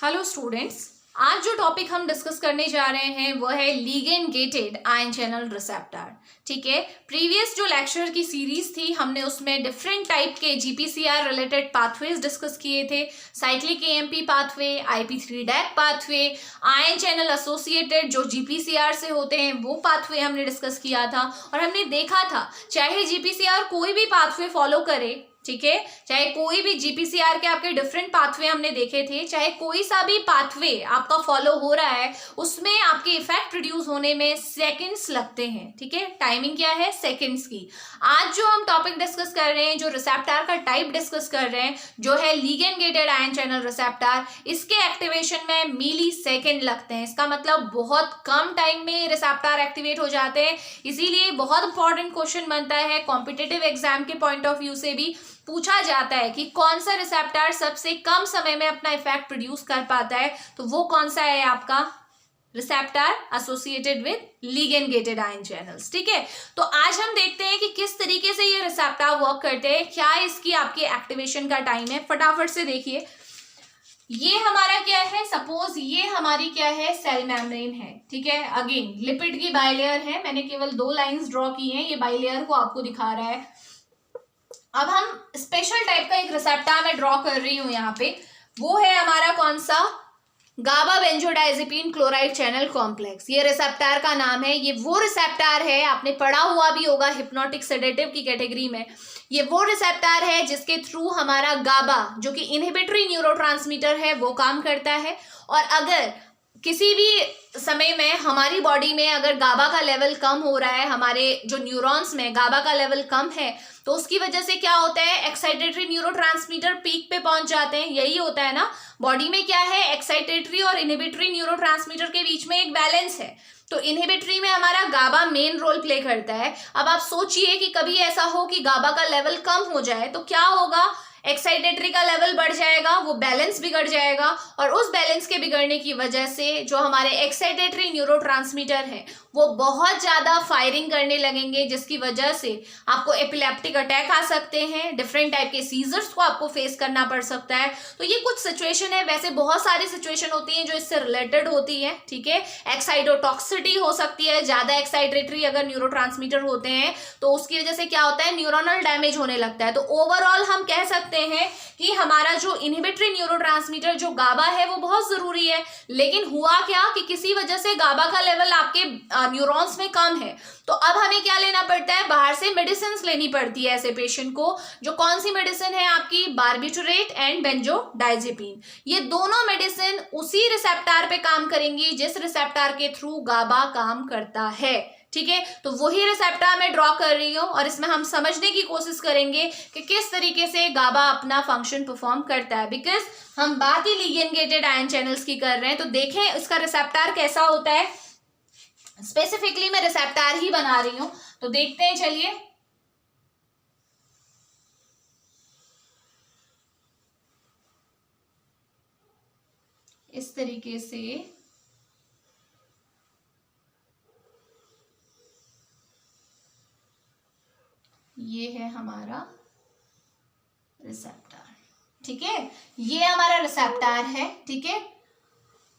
Hello students, आज जो topic हम डिस्कस करने जा रहे हैं वो है ligand gated ion channel receptor. ठीक है, प्रीवियस जो लेक्चर की सीरीज थी हमने उसमें डिफरेंट टाइप के जीपीसीआर रिलेटेड पाथवेज डिस्कस किए थे। Cyclic AMP pathway, IP3 DAG pathway, ion channel associated जो जीपीसीआर से होते हैं वो पाथवे हमने डिस्कस किया था। और हमने देखा था चाहे जीपीसीआर कोई भी पाथवे फॉलो करे, ठीक है, चाहे कोई भी जीपीसीआर के आपके डिफरेंट पाथवे हमने देखे थे, चाहे कोई सा भी पाथवे आपका फॉलो हो रहा है उसमें आपके इफेक्ट प्रोड्यूस होने में सेकंड्स लगते हैं। ठीक है, टाइमिंग क्या है? सेकंड्स की। आज जो हम टॉपिक डिस्कस कर रहे हैं, जो रिसेप्टर का टाइप डिस्कस कर रहे हैं, जो है ligand gated ion channel receptor, इसके एक्टिवेशन में मिली सेकेंड लगते हैं। इसका मतलब बहुत कम टाइम में रिसेप्टर एक्टिवेट हो जाते हैं। इसीलिए बहुत इंपॉर्टेंट क्वेश्चन बनता है कॉम्पिटिटिव एग्जाम के पॉइंट ऑफ व्यू से भी पूछा जाता है कि कौन सा रिसेप्टर सबसे कम समय में अपना इफेक्ट प्रोड्यूस कर पाता है, तो वो कौन सा है? आपका receptor associated with ligand gated ion channels. ठीक है, तो आज हम देखते हैं कि किस तरीके से ये रिसेप्टर वर्क करते हैं, क्या इसकी आपकी एक्टिवेशन का टाइम है। फटाफट से देखिए, ये हमारा क्या है? सपोज ये हमारी क्या है? सेल मेम्ब्रेन है। ठीक है, अगेन लिपिड की बाइलेयर है, मैंने केवल 2 लाइंस ड्रॉ की हैं, ये बाइलेयर को आपको दिखा रहा है। अब हम स्पेशल टाइप का एक रिसेप्टर मैं ड्रॉ कर रही हूं यहाँ पे, वो है हमारा कौन सा? गाबा बेंजोडाइजेपिन क्लोराइड चैनल कॉम्प्लेक्स। ये रिसेप्टर का नाम है। ये वो रिसेप्टर है, आपने पढ़ा हुआ भी होगा हिप्नोटिक सेडेटिव की कैटेगरी में। ये वो रिसेप्टर है जिसके थ्रू हमारा गाबा जो कि इनहिबिटरी न्यूरोट्रांसमीटर है वो काम करता है। और अगर किसी भी समय में हमारी बॉडी में अगर गाबा का लेवल कम हो रहा है, हमारे जो न्यूरॉन्स में गाबा का लेवल कम है, तो उसकी वजह से क्या होता है? एक्साइटेटरी न्यूरोट्रांसमीटर पीक पे पहुंच जाते हैं। यही होता है ना, बॉडी में क्या है? एक्साइटेटरी और इनहिबिटरी न्यूरोट्रांसमीटर के बीच में एक बैलेंस है। तो इनहिबिटरी में हमारा गाबा मेन रोल प्ले करता है। अब आप सोचिए कि कभी ऐसा हो कि गाबा का लेवल कम हो जाए तो क्या होगा? एक्साइटेटरी का लेवल बढ़ जाएगा, वो बैलेंस बिगड़ जाएगा, और उस बैलेंस के बिगड़ने की वजह से जो हमारे एक्साइटेटरी न्यूरोट्रांसमीटर है वो बहुत ज्यादा फायरिंग करने लगेंगे, जिसकी वजह से आपको एपिलेप्टिक अटैक आ सकते हैं, डिफरेंट टाइप के सीजर्स को आपको फेस करना पड़ सकता है। तो ये कुछ सिचुएशन है, वैसे बहुत सारी सिचुएशन होती हैं जो इससे रिलेटेड होती है। ठीक है, एक्साइटोटॉक्सिटी हो सकती है, ज्यादा एक्साइटेटरी अगर न्यूरोट्रांसमीटर होते हैं तो उसकी वजह से क्या होता है? न्यूरोनल डैमेज होने लगता है। तो ओवरऑल हम कह सकते हैं कि हमारा जो इनहिबिटरी न्यूरोट्रांसमीटर जो गाबा है वो बहुत जरूरी है। लेकिन हुआ क्या कि किसी वजह से गाबा का लेवल आपके न्यूरॉन्स में कम है, तो अब हमें क्या लेना पड़ता है? बाहर से मेडिसिन लेनी पड़ती है ऐसे पेशेंट को। जो कौन सी मेडिसिन है आपकी? बार्बिटूरेट एंड बेंजोडाइजेपिन। ये दोनों मेडिसिन उसी रिसेप्टर पे काम करेंगी जिस रिसेप्टर के थ्रू गाबा काम करता है। ठीक है, तो वही रिसेप्टर मैं ड्रॉ कर रही हूं और इसमें हम समझने की कोशिश करेंगे कि किस तरीके से गाबा अपना फंक्शन परफॉर्म करता है। बिकॉज हम बात ही लिगेंड गेटेड आयन चैनल्स की कर रहे हैं, तो देखें इसका रिसेप्टर कैसा होता है। स्पेसिफिकली मैं रिसेप्टर ही बना रही हूं, तो देखते हैं। चलिए, इस तरीके से ये है हमारा रिसेप्टर। ठीक है, ये हमारा रिसेप्टर है। ठीक है,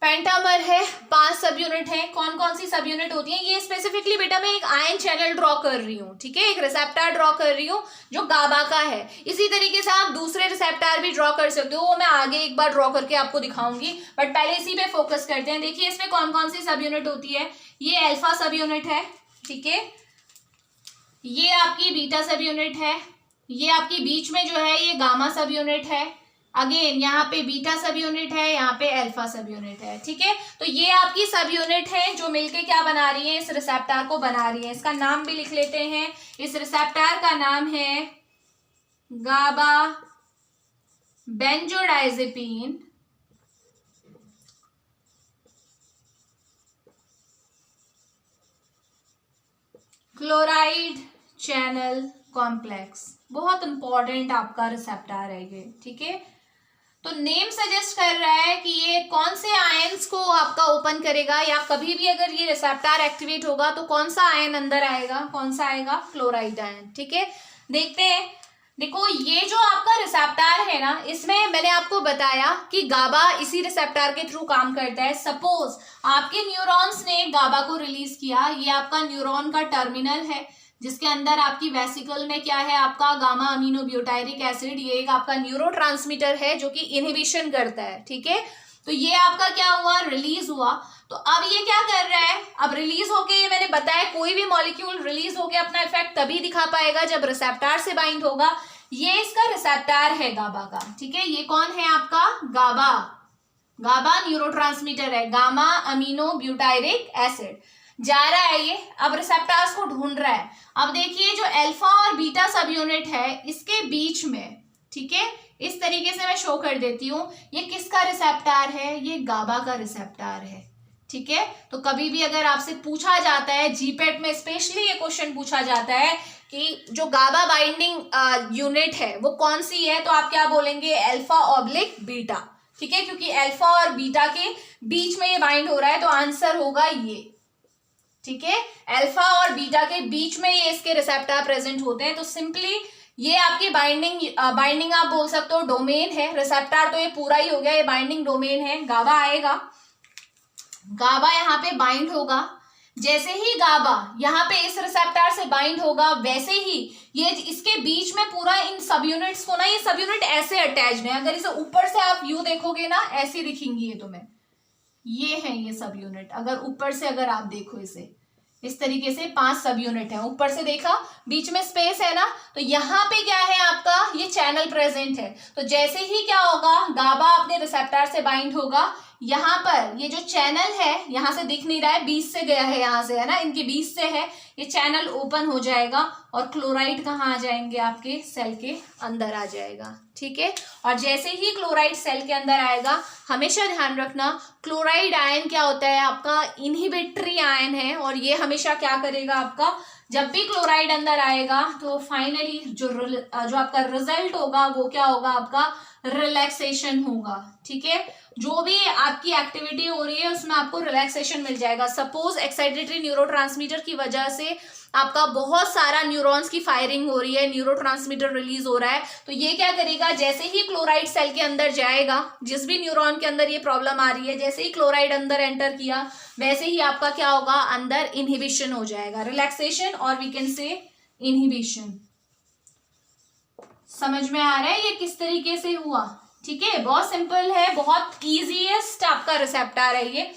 पेंटामर है, 5 सब यूनिट है। कौन कौन सी सब यूनिट होती है? ये स्पेसिफिकली बेटा मैं एक आयन चैनल ड्रॉ कर रही हूँ। ठीक है, एक रिसेप्टर ड्रॉ कर रही हूँ जो गाबा का है। इसी तरीके से आप दूसरे रिसेप्टर भी ड्रॉ कर सकते हो, वो मैं आगे एक बार ड्रॉ करके आपको दिखाऊंगी, बट पहले इसी पे फोकस करते हैं। देखिए इसमें कौन कौन सी सब यूनिट होती है। ये अल्फा सब यूनिट है। ठीक है, ये आपकी बीटा सब यूनिट है। ये आपकी बीच में जो है ये गामा सब यूनिट है। अगेन यहाँ पे बीटा सब यूनिट है, यहाँ पे अल्फा सब यूनिट है। ठीक है, तो ये आपकी सब यूनिट है जो मिलके क्या बना रही है? इस रिसेप्टर को बना रही है। इसका नाम भी लिख लेते हैं। इस रिसेप्टर का नाम है गाबा बेंजोडाइजेपिन क्लोराइड चैनल कॉम्प्लेक्स। बहुत इंपॉर्टेंट आपका रिसेप्टर है ये। ठीक है, तो नेम सजेस्ट कर रहा है कि ये कौन से आयंस को आपका ओपन करेगा, या कभी भी अगर ये रिसेप्टर एक्टिवेट होगा तो कौन सा आयन अंदर आएगा? कौन सा आएगा? Chloride ion. ठीक है, देखते हैं। देखो ये जो आपका रिसेप्टर है ना, इसमें मैंने आपको बताया कि गाबा इसी रिसेप्टर के थ्रू काम करता है। सपोज आपके न्यूरॉन्स ने गाबा को रिलीज किया, ये आपका न्यूरॉन का टर्मिनल है जिसके अंदर आपकी वेसिकल में क्या है, आपका गामा अमीनो ब्यूटायरिक एसिड, ये एक आपका न्यूरोट्रांसमीटर है जो कि इनहिबिशन करता है। ठीक है, तो ये आपका क्या हुआ, रिलीज हुआ। तो अब ये क्या कर रहा है, अब रिलीज होके, ये मैंने बताया कोई भी मॉलिक्यूल रिलीज होके अपना इफेक्ट तभी दिखा पाएगा जब रिसेप्टर से बाइंड होगा। ये इसका रिसेप्टर है गाबा का। ठीक है, ये कौन है आपका, गाबा। गाबा न्यूरोट्रांसमीटर है, गामा अमीनो ब्यूटायरिक एसिड। जा रहा है ये, अब रिसेप्टर्स को ढूंढ रहा है। अब देखिए जो अल्फा और बीटा सब यूनिट है इसके बीच में, ठीक है, इस तरीके से मैं शो कर देती हूँ, ये किसका रिसेप्टर है, ये गाबा का रिसेप्टर है। ठीक है, तो कभी भी अगर आपसे पूछा जाता है, जीपेट में स्पेशली ये क्वेश्चन पूछा जाता है कि जो गाबा बाइंडिंग यूनिट है वो कौन सी है, तो आप क्या बोलेंगे, अल्फा ऑब्लिक बीटा। ठीक है, क्योंकि अल्फा और बीटा के बीच में ये बाइंड हो रहा है, तो आंसर होगा ये। ठीक है, अल्फा और बीटा के बीच में ये इसके रिसेप्टर प्रेजेंट होते हैं, तो सिंपली ये आपकी बाइंडिंग आप बोल सकते हो डोमेन है। रिसेप्टर तो ये पूरा ही हो गया, ये बाइंडिंग डोमेन है। गाबा आएगा, गाबा यहाँ पे बाइंड होगा। जैसे ही गाबा यहाँ पे इस रिसेप्टर से बाइंड होगा, वैसे ही ये इसके बीच में पूरा इन सब यूनिट्स को ना, ये सब यूनिट ऐसे अटैच्ड है। अगर इसे ऊपर से आप व्यू देखोगे ना, ऐसी दिखेंगी ये तुम्हें, ये है ये सब यूनिट। अगर ऊपर से अगर आप देखो इसे, इस तरीके से 5 सब यूनिट है। ऊपर से देखा, बीच में स्पेस है ना, तो यहाँ पे क्या है आपका, ये चैनल प्रेजेंट है। तो जैसे ही क्या होगा, गाबा अपने रिसेप्टर से बाइंड होगा, यहाँ पर ये जो चैनल है, यहाँ से दिख नहीं रहा है, बीच से गया है, यहाँ से है ना, इनके बीच से है, ये चैनल ओपन हो जाएगा और क्लोराइड कहाँ आ जाएंगे, आपके सेल के अंदर आ जाएगा। ठीक है, और जैसे ही क्लोराइड सेल के अंदर आएगा, हमेशा ध्यान रखना क्लोराइड आयन क्या होता है, आपका इनहिबिटरी आयन है। और ये हमेशा क्या करेगा, आपका जब भी क्लोराइड अंदर आएगा तो फाइनली जो आपका रिजल्ट होगा वो क्या होगा, आपका रिलैक्सेशन होगा। ठीक है, जो भी आपकी एक्टिविटी हो रही है उसमें आपको रिलैक्सेशन मिल जाएगा। सपोज एक्साइटेटरी न्यूरोट्रांसमीटर की वजह से आपका बहुत सारा न्यूरॉन्स की फायरिंग हो रही है, न्यूरोट्रांसमीटर रिलीज हो रहा है, तो ये क्या करेगा, जैसे ही क्लोराइड सेल के अंदर जाएगा, जिस भी न्यूरॉन के अंदर ये प्रॉब्लम आ रही है, जैसे ही क्लोराइड अंदर एंटर किया, वैसे ही आपका क्या होगा, अंदर इनहिबिशन हो जाएगा, रिलैक्सेशन और वी कैन से इनहिबिशन। समझ में आ रहा है ये किस तरीके से हुआ। ठीक है, बहुत सिंपल है, बहुत ईजीएस्ट आपका रिसेप्टर है ये।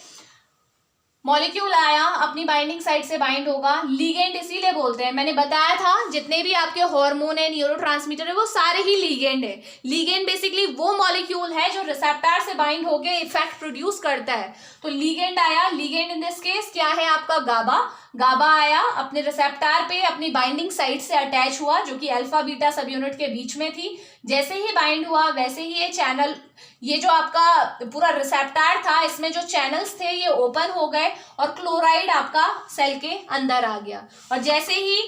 मॉलिक्यूल आया, अपनी बाइंडिंग साइट से बाइंड होगा। लीगेंड इसीलिए बोलते हैं, मैंने बताया था जितने भी आपके हार्मोन है, न्यूरोट्रांसमीटर है, वो सारे ही लीगेंड है। लीगेंड बेसिकली वो मॉलिक्यूल है जो रिसेप्टर से बाइंड होके इफेक्ट प्रोड्यूस करता है। तो लीगेंड आया, लीगेंड इन दिस केस क्या है आपका, गाबा। गाबा आया, अपने रिसेप्टर पे अपनी बाइंडिंग साइट से अटैच हुआ, जो कि अल्फा बीटा सब यूनिट के बीच में थी। जैसे ही बाइंड हुआ, वैसे ही ये चैनल, ये जो आपका पूरा रिसेप्टर था, इसमें जो चैनल्स थे ये ओपन हो गए और क्लोराइड आपका सेल के अंदर आ गया। और जैसे ही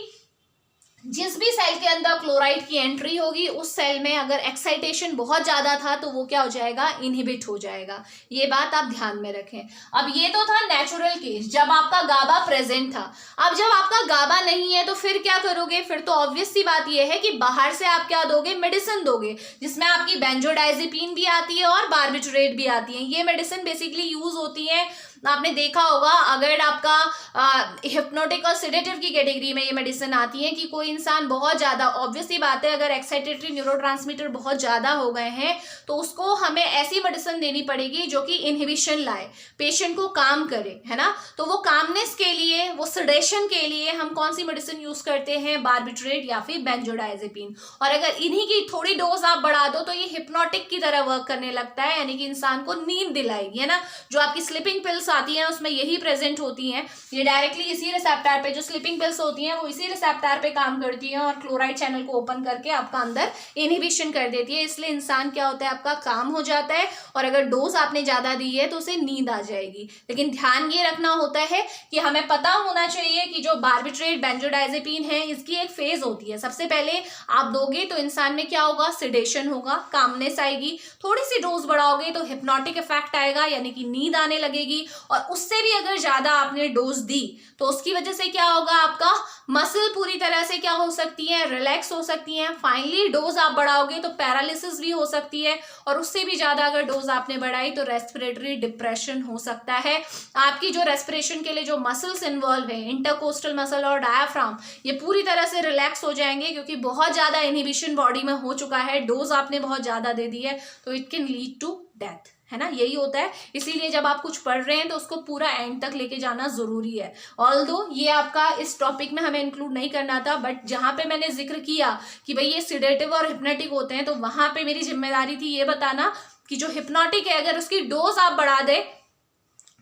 जिस भी सेल के अंदर क्लोराइड की एंट्री होगी, उस सेल में अगर एक्साइटेशन बहुत ज्यादा था तो वो क्या हो जाएगा, इनहिबिट हो जाएगा। ये बात आप ध्यान में रखें। अब ये तो था नेचुरल केस, जब आपका गाबा प्रेजेंट था। अब जब आपका गाबा नहीं है तो फिर क्या करोगे, फिर तो ऑब्वियस सी बात ये है कि बाहर से आप क्या दोगे, मेडिसिन दोगे, जिसमें आपकी बेंजोडाइजेपिन भी आती है और बार्बिटरेट भी आती है। ये मेडिसिन बेसिकली यूज होती है, आपने देखा होगा, अगर आपका हिप्नोटिक और सेडेटिव की कैटेगरी में ये मेडिसिन आती है कि कोई इंसान बहुत ज़्यादा, ऑब्वियसली बात है, अगर एक्साइटेटरी न्यूरोट्रांसमीटर बहुत ज़्यादा हो गए हैं तो उसको हमें ऐसी मेडिसिन देनी पड़ेगी जो कि इनहिबिशन लाए, पेशेंट को काम करे, है ना। तो वो कामनेस के लिए, वो सेडेशन के लिए हम कौन सी मेडिसिन यूज़ करते हैं, बार्बिटरेट या फिर बेंजोडाइजेपिन। और अगर इन्हीं की थोड़ी डोज आप बढ़ा दो तो ये हिप्नोटिक की तरह वर्क करने लगता है, यानी कि इंसान को नींद दिलाएगी, है ना। जो आपकी स्लीपिंग पिल्स आती हैं उसमें यही प्रेजेंट होती हैं, ये डायरेक्टली इसी रिसेप्टर पे, जो स्लीपिंग पिल्स होती हैं वो इसी रिसेप्टर पे काम करती हैं और क्लोराइड चैनल को ओपन करके आपका अंदर इनहिबिशन कर देती है। इसलिए इंसान क्या होता है, आपका काम हो जाता है, और अगर डोज आपने ज्यादा दी है तो उसे नींद आ जाएगी। लेकिन ध्यान ये रखना होता है कि हमें पता होना चाहिए कि जो बार्बिट्रेट, बेंजोडाइजेपिन है, इसकी एक फेज होती है। सबसे पहले आप दोगे तो इंसान में क्या होगा, सेडेशन होगा, कामनेस आएगी। थोड़ी सी डोज बढ़ाओगे तो हिप्नोटिक इफेक्ट आएगा, यानी कि नींद आने लगेगी। और उससे भी अगर ज़्यादा आपने डोज दी तो उसकी वजह से क्या होगा, आपका मसल पूरी तरह से क्या हो सकती है, रिलैक्स हो सकती है। फाइनली डोज आप बढ़ाओगे तो पैरालिसिस भी हो सकती है, और उससे भी ज़्यादा अगर डोज आपने बढ़ाई तो रेस्पिरेटरी डिप्रेशन हो सकता है। आपकी जो रेस्पिरेशन के लिए जो मसल्स इन्वॉल्व है, इंटरकोस्टल मसल और डायाफ्राम, ये पूरी तरह से रिलैक्स हो जाएंगे, क्योंकि बहुत ज़्यादा इनहिबिशन बॉडी में हो चुका है, डोज आपने बहुत ज़्यादा दे दी है, तो it can lead to death, है ना, यही होता है। इसीलिए जब आप कुछ पढ़ रहे हैं तो उसको पूरा एंड तक लेके जाना जरूरी है। ऑल्दो ये आपका इस टॉपिक में हमें इंक्लूड नहीं करना था, बट जहां पे मैंने जिक्र किया कि भाई ये सिडेटिव और हिप्नोटिक होते हैं, तो वहां पे मेरी जिम्मेदारी थी ये बताना कि जो हिप्नोटिक है अगर उसकी डोज आप बढ़ा दे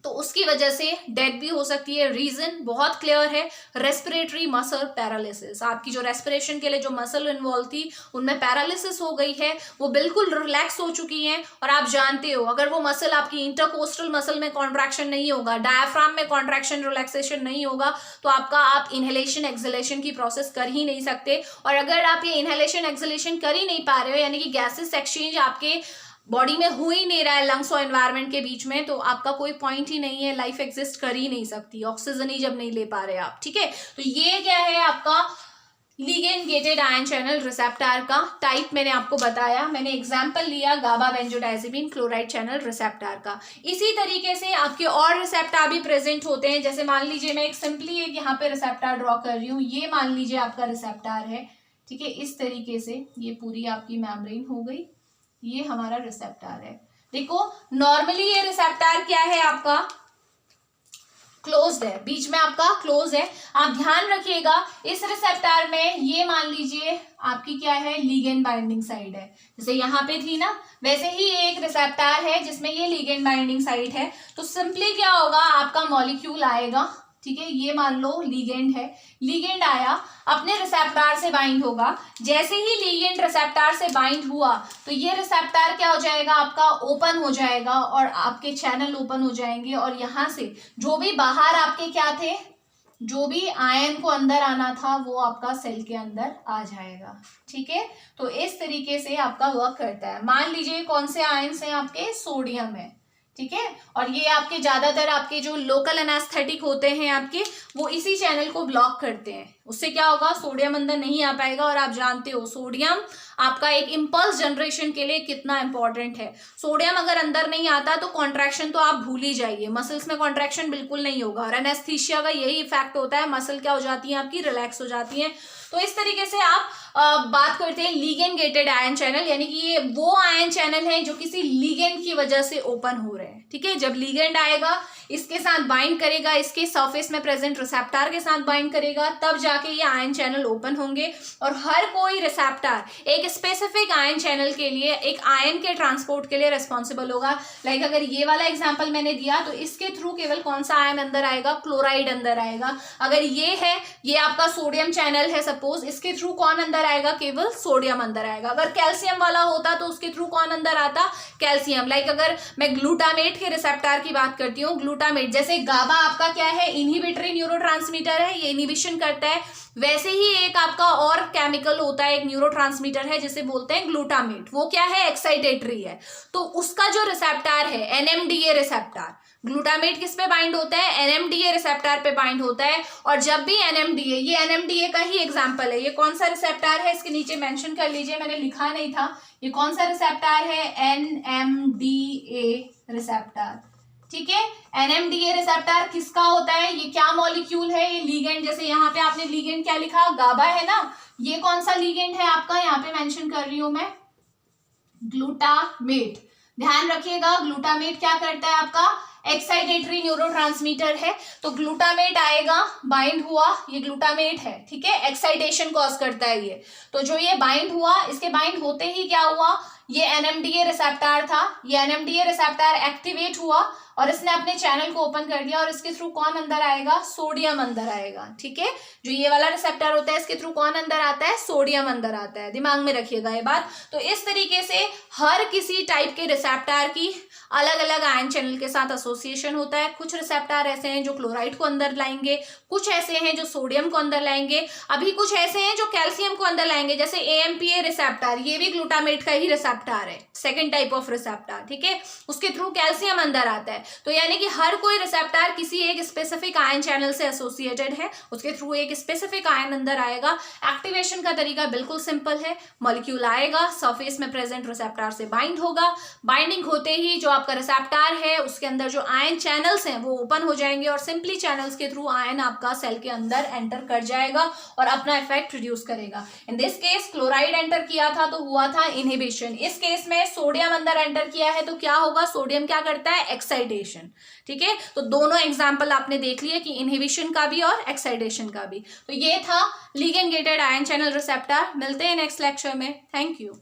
तो उसकी वजह से डेथ भी हो सकती है। रीजन बहुत क्लियर है, रेस्पिरेटरी मसल पैरालिसिस। आपकी जो रेस्पिरेशन के लिए जो मसल इन्वॉल्व थी उनमें पैरालिसिस हो गई है, वो बिल्कुल रिलैक्स हो चुकी हैं। और आप जानते हो अगर वो मसल आपकी इंटरकोस्टल मसल में कॉन्ट्रैक्शन नहीं होगा, डायाफ्राम में कॉन्ट्रैक्शन रिलैक्सेशन नहीं होगा, तो आप इनहेलेशन एक्सहेलेशन की प्रोसेस कर ही नहीं सकते। और अगर आप ये इनहेलेशन एक्सहेलेशन कर ही नहीं पा रहे हो, यानी कि गैसेस एक्सचेंज आपके बॉडी में हो ही नहीं रहा है लंग्स और एनवायरनमेंट के बीच में, तो आपका कोई पॉइंट ही नहीं है, लाइफ एग्जिस्ट कर ही नहीं सकती, ऑक्सीजन ही जब नहीं ले पा रहे आप। ठीक है, तो ये क्या है आपका ligand gated ion channel receptor का टाइप मैंने आपको बताया। मैंने एग्जांपल लिया गाबा बेंजोडाइजिपिन क्लोराइड चैनल रिसेप्टर का। इसी तरीके से आपके और रिसेप्टर भी प्रेजेंट होते हैं। जैसे मान लीजिए मैं एक सिंपली एक यहाँ पे रिसेप्टर ड्रॉ कर रही हूँ, ये मान लीजिए आपका रिसेप्टर है। ठीक है, इस तरीके से ये पूरी आपकी मेम्ब्रेन हो गई, ये हमारा रिसेप्टर है। देखो नॉर्मली ये रिसेप्टर क्या है आपका, क्लोज्ड है, बीच में आपका क्लोज है। आप ध्यान रखिएगा इस रिसेप्टर में ये मान लीजिए आपकी क्या है, लिगेंड बाइंडिंग साइड है। जैसे यहाँ पे थी ना, वैसे ही एक रिसेप्टर है जिसमें ये लिगेंड बाइंडिंग साइड है। तो सिंपली क्या होगा, आपका मॉलिक्यूल आएगा, ठीक है, ये मान लो लिगेंड है, लिगेंड आया अपने रिसेप्टर से बाइंड होगा। जैसे ही लिगेंड रिसेप्टर से बाइंड हुआ तो ये रिसेप्टर क्या हो जाएगा, आपका ओपन हो जाएगा और आपके चैनल ओपन हो जाएंगे, और यहाँ से जो भी बाहर आपके क्या थे, जो भी आयन को अंदर आना था वो आपका सेल के अंदर आ जाएगा। ठीक है, तो इस तरीके से आपका वर्क करता है। मान लीजिए कौन से आयन्स हैं आपके, सोडियम है। ठीक है, और ये आपके ज्यादातर आपके जो लोकल एनेस्थेटिक होते हैं आपके, वो इसी चैनल को ब्लॉक करते हैं। उससे क्या होगा, सोडियम अंदर नहीं आ पाएगा। और आप जानते हो सोडियम आपका एक इम्पल्स जनरेशन के लिए कितना इंपॉर्टेंट है। सोडियम अगर अंदर नहीं आता तो कॉन्ट्रैक्शन तो आप भूल ही जाइए, मसल्स में कॉन्ट्रैक्शन बिल्कुल नहीं होगा। और एनेस्थीसिया का यही इफेक्ट होता है, मसल क्या हो जाती है आपकी, रिलैक्स हो जाती है। तो इस तरीके से आप बात करते हैं लिगेंड गेटेड आयन चैनल, यानी कि ये वो आयन चैनल है जो किसी लिगेंड की वजह से ओपन हो रहे हैं। ठीक है, जब लिगेंड आएगा इसके साथ बाइंड करेगा, इसके सरफेस में प्रेजेंट रिसेप्टर के साथ बाइंड करेगा, तब जाके ये आयन चैनल ओपन होंगे। और हर कोई रिसेप्टर एक स्पेसिफिक आयन चैनल के लिए, एक आयन के ट्रांसपोर्ट के लिए रिस्पॉन्सिबल होगा। लाइक अगर ये वाला एग्जाम्पल मैंने दिया तो इसके थ्रू केवल कौन सा आयन अंदर आएगा, क्लोराइड अंदर आएगा। अगर ये है, ये आपका सोडियम चैनल है सपोज, इसके थ्रू कौन अंदर आएगा, केवल सोडियम अंदर आएगा। अगर कैल्शियम वाला होता तो उसके थ्रू कौन अंदर आता, कैल्शियम। लाइक अगर मैं ग्लूटामेट के रिसेप्टर की बात करती हूँ, ग्लूटामेट जैसे गाबा आपका क्या है, इनहिबिटरी न्यूरोट्रांसमीटर है, ये इनहिबिशन करता है। वैसे ही एक आपका और केमिकल होता है, एक न्यूरोट्रांसमीटर है जिसे बोलते हैं ग्लूटामेट, वो क्या है, एक्साइटेटरी है। तो उसका जो रिसेप्टर है एनएमडीए रिसेप्टर, ग्लूटामेट किस पे बाइंड होता है, एनएमडीए रिसेप्टर पे बाइंड होता है। और जब भी एनएमडीए, ये एनएमडीए का ही एग्जांपल है, ये कौन सा रिसेप्टर है इसके नीचे मेंशन कर लीजिए, मैंने लिखा नहीं था, ये कौन सा रिसेप्टर है, एनएमडीए रिसेप्टर। ठीक है, एनएमडीए रिसेप्टर किसका होता है, ये क्या मॉलिक्यूल है, ये लिगेंड। जैसे यहाँ पे आपने लिगेंड क्या लिखा, गाबा है ना, ये कौन सा लिगेंड है आपका, यहाँ पे मेंशन कर रही हूं मैं, ग्लूटामेट। ध्यान रखिएगा ग्लूटामेट क्या करता है आपका, एक्साइटेटरी न्यूरोट्रांसमीटर है। तो ग्लूटामेट आएगा, बाइंड हुआ, ये ग्लूटामेट है, ठीक है, एक्साइटेशन कॉज करता है ये। तो जो ये बाइंड हुआ, इसके बाइंड होते ही क्या हुआ, ये एनएमडीए रिसेप्टर था, ये एनएमडीए रिसेप्टर एक्टिवेट हुआ और इसने अपने चैनल को ओपन कर दिया। और इसके थ्रू कौन अंदर आएगा, सोडियम अंदर आएगा। ठीक है, जो ये वाला रिसेप्टर होता है इसके थ्रू कौन अंदर आता है, सोडियम अंदर आता है। दिमाग में रखिएगा ये बात। तो इस तरीके से हर किसी टाइप के रिसेप्टर की अलग अलग आयन चैनल के साथ एसोसिएशन होता है। कुछ रिसेप्टर ऐसे हैं जो क्लोराइड को अंदर लाएंगे, कुछ ऐसे हैं जो सोडियम को अंदर लाएंगे, अभी कुछ ऐसे हैं जो कैल्शियम को अंदर लाएंगे, जैसे AMPA रिसेप्टर, ये भी ग्लूटामेट का ही रिसेप्टर है, सेकेंड टाइप ऑफ रिसेप्टर, ठीक है, उसके थ्रू कैल्शियम अंदर आता है। तो यानी कि हर कोई रिसेप्टर किसी एक स्पेसिफिक आयन चैनल से एसोसिएटेड है, उसके थ्रू एक स्पेसिफिक आयन अंदर आएगा। एक्टिवेशन का तरीका बिल्कुल सिंपल है, मॉलिक्यूल आएगा, सरफेस में प्रेजेंट रिसेप्टर से बाइंड होगा, बाइंडिंग होते ही जो आपका रिसेप्टर है उसके अंदर जो आयन चैनल्स हैं वो ओपन हो जाएंगे और सिंपली चैनल्स के थ्रू आयन आपका सेल के अंदर एंटर कर जाएगा और अपना इफेक्ट प्रोड्यूस करेगा। In this case chloride enter किया था तो हुआ था इनहिबिशन, इस केस में सोडियम अंदर एंटर किया है तो क्या होगा, सोडियम क्या करता है, एक्साइटेशन, ठीक है। तो दोनों एग्जांपल आपने देख लिया कि इनहिबिशन का भी और एक्साइटेशन का भी। तो ये था ligand gated ion channel receptor. मिलते हैं नेक्स्ट लेक्चर में। Thank you.